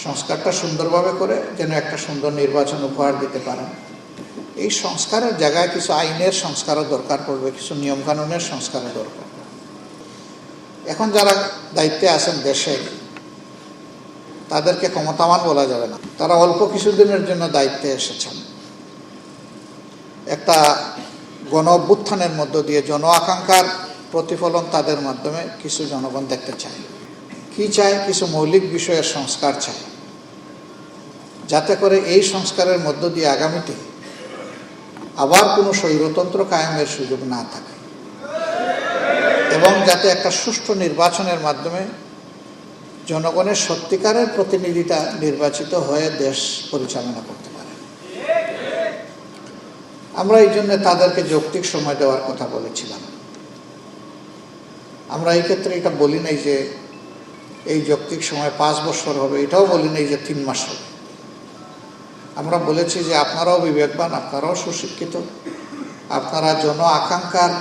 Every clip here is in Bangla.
সংস্কারটা সুন্দরভাবে করে যেন একটা সুন্দর নির্বাচন উপহার দিতে পারেন। এই সংস্কারের জায়গায় কিছু আইনের সংস্কারও দরকার পড়বে, কিছু নিয়মকানুনের সংস্কারও দরকার। এখন যারা দায়িত্বে আছেন দেশে, তাদেরকে ক্ষমতাবান বলা যাবে না। তারা অল্প কিছুদিনের জন্য দায়িত্বে এসেছেন। একটা গণ অভ্যুত্থানের মধ্য দিয়ে জন আকাঙ্ক্ষার প্রতিফলন তাদের মাধ্যমে কিছু জনগণ দেখতে চায়। কি চায়? কিছু মৌলিক বিষয়ের সংস্কার চায়, যাতে করে এই সংস্কারের মধ্য দিয়ে আগামীতে আবার কোনো স্বৈরতন্ত্র কায়েমের সুযোগ না থাকে, এবং যাতে একটা সুষ্ঠু নির্বাচনের মাধ্যমে জনগণের সত্যিকারের প্রতিনিধিতা নির্বাচিত হয়ে দেশ পরিচালনা করতে পারে। আমরা এই জন্য তাদেরকে যৌক্তিক সময় দেওয়ার কথা বলেছিলাম। আমরা এই ক্ষেত্রে এটা বলি নাই যে এই যৌক্তিক সময় 5 বছর হবে, এটাও বলি নাই যে 3 মাস হবে। আমরা বলেছি যে আপনারাও বিবেকবান, আপনারাও সুশিক্ষিত, আপনারা জন আকাঙ্ক্ষার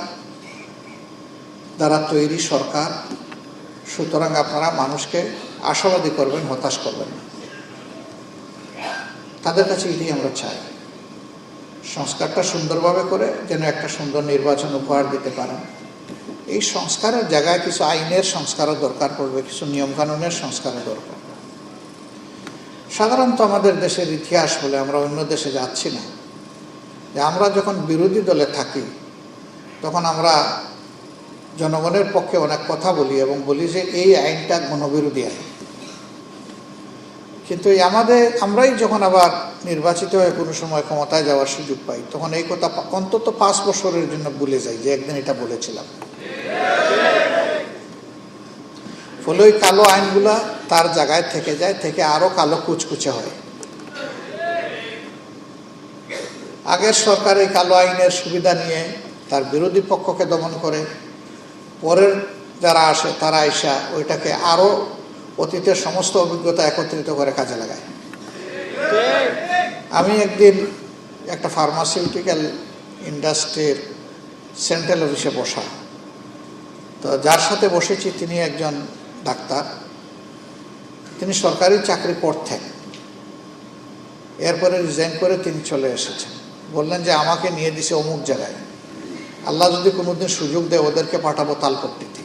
দ্বারা তৈরি সরকার, সুতরাং আপনারা মানুষকে আশাবাদী করবেন, হতাশ করবেন না। তাদের কাছে এটাই আমরা চাই, সংস্কারটা সুন্দরভাবে করে যেন একটা সুন্দর নির্বাচন উপহার দিতে পারেন। এই সংস্কারের জায়গায় কিছু আইনের সংস্কারও দরকার পড়বে, কিছু নিয়মকানুনের সংস্কারও দরকার। সাধারণত আমাদের দেশের ইতিহাস বলে, আমরা অন্য দেশে যাচ্ছি না, যে আমরা যখন বিরোধী দলে থাকি তখন আমরা জনগণের পক্ষে অনেক কথা বলি এবং বলি যে এই আইনটা গণবিরোধী আইন। কিন্তু আমরাই যখন আবার নির্বাচিত হয়ে কোনো সময় ক্ষমতায় যাওয়ার সুযোগ পাই, তখন এই কথা অন্তত 5 বছরের জন্য ভুলে যাই যে একদিন এটা বলেছিলাম। ফলে ওই কালো আইনগুলা তার জায়গায় থেকে যায়, থেকে আরো কালো কুচকুচে হয়। আগের সরকার এই কালো আইনের সুবিধা নিয়ে তার বিরোধী পক্ষকে দমন করে, পরের যারা আসে তারা আইসা ওইটাকে আরো অতীতের সমস্ত অভিজ্ঞতা একত্রিত করে কাজে লাগায়। আমি একদিন একটা ফার্মাসিউটিক্যাল ইন্ডাস্ট্রির সেন্ট্রাল অফিসে বসা, তো যার সাথে বসেছি তিনি একজন ডাক্তার, তিনি সরকারি চাকরি করতেন, এরপরে রিজাইন করে তিনি চলে এসেছেন। বললেন যে আমাকে নিয়ে দিছে অমুক জায়গায়, আল্লাহ যদি কোনোদিন সুযোগ দেয় ওদেরকে পাঠাবো তালপট্টিতে।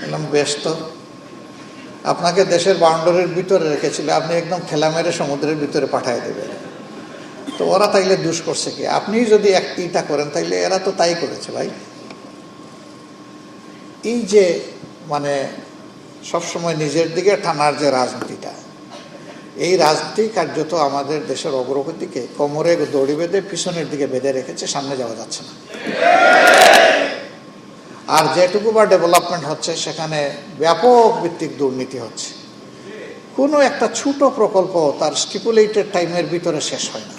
বললাম বেশ, তো আপনাকে দেশের বাউন্ডারির ভিতরে রেখেছিল, আপনি একদম ঠেলা মেরে সমুদ্রের ভিতরে পাঠিয়ে দেবেন, তো ওরা তাইলে দোষ করছে কি? আপনি যদি এইটা করেন তাইলে এরা তো তাই করেছে। ভাই, এই যে মানে সবসময় নিজের দিকে টানার যে রাজনীতিটা, এই রাজনীতি কার্যত আমাদের দেশের অগ্রগতিকে কোমরে দড়ি বেঁধে পিছনের দিকে বেঁধে রেখেছে, সামনে যাওয়া যাচ্ছে না। আর যেটুকু বা ডেভেলপমেন্ট হচ্ছে সেখানে ব্যাপক ভিত্তিক দুর্নীতি হচ্ছে। কোনো একটা ছোট প্রকল্প তার স্টিপুলেটেড টাইমের ভিতরে শেষ হয় না।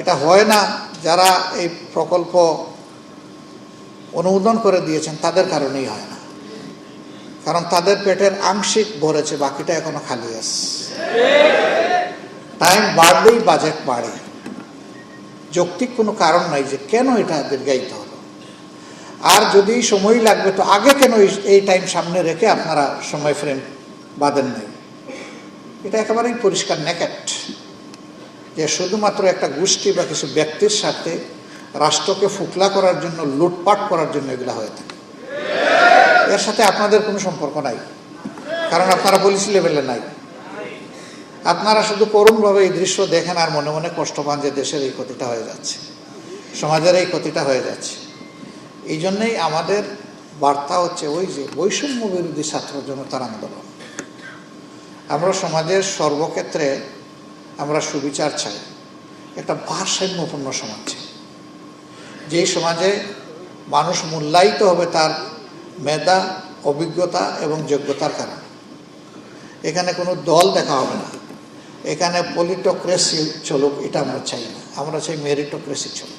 এটা হয় না যারা এই প্রকল্প অনুমোদন করে দিয়েছেন তাদের কারণেই হয় না, কারণ তাদের পেটের আংশিক ভরেছে, বাকিটা এখনো খালি আছে। টাইম বাড়লেই বাজেট বাড়ে, যৌক্তিক কোনো কারণ নাই যে কেন এটা দীর্ঘায়িত হলো। আর যদি সময় লাগবে তো আগে কেন এই টাইম সামনে রেখে আপনারা সময় ফ্রেম বাঁধেন নাই? এটা একেবারেই পরিষ্কার নেকেট, যে শুধুমাত্র একটা গোষ্ঠী বা কিছু ব্যক্তির সাথে রাষ্ট্রকে ফুকলা করার জন্য, লুটপাট করার জন্য এগুলো হয়ে থাকে। এর সাথে আপনাদের কোনো সম্পর্ক নাই, কারণ আপনারা পলিসি লেভেলে নাই। আপনারা শুধু করুণভাবে এই দৃশ্য দেখেন আর মনে মনে কষ্ট পান যে দেশের এই ক্ষতিটা হয়ে যাচ্ছে, সমাজের এই ক্ষতিটা হয়ে যাচ্ছে। এই জন্যেই আমাদের বার্তা হচ্ছে ওই যে বৈষম্য বিরোধী ছাত্র জনতার আন্দোলন। আমরা সমাজের সর্বক্ষেত্রে আমরা সুবিচার চাই, একটা ভারসাম্যপূর্ণ সমাজ চাই, যেই সমাজে মানুষ মূল্যায়িত হবে তার মেধা, অভিজ্ঞতা এবং যোগ্যতার কারণে। এখানে কোনো দল দেখা হবে না, এখানে পলিটোক্রেসি চলুক, এটা আমরা চাই না। আমরা চাই মেরিটোক্রেসি চলুক।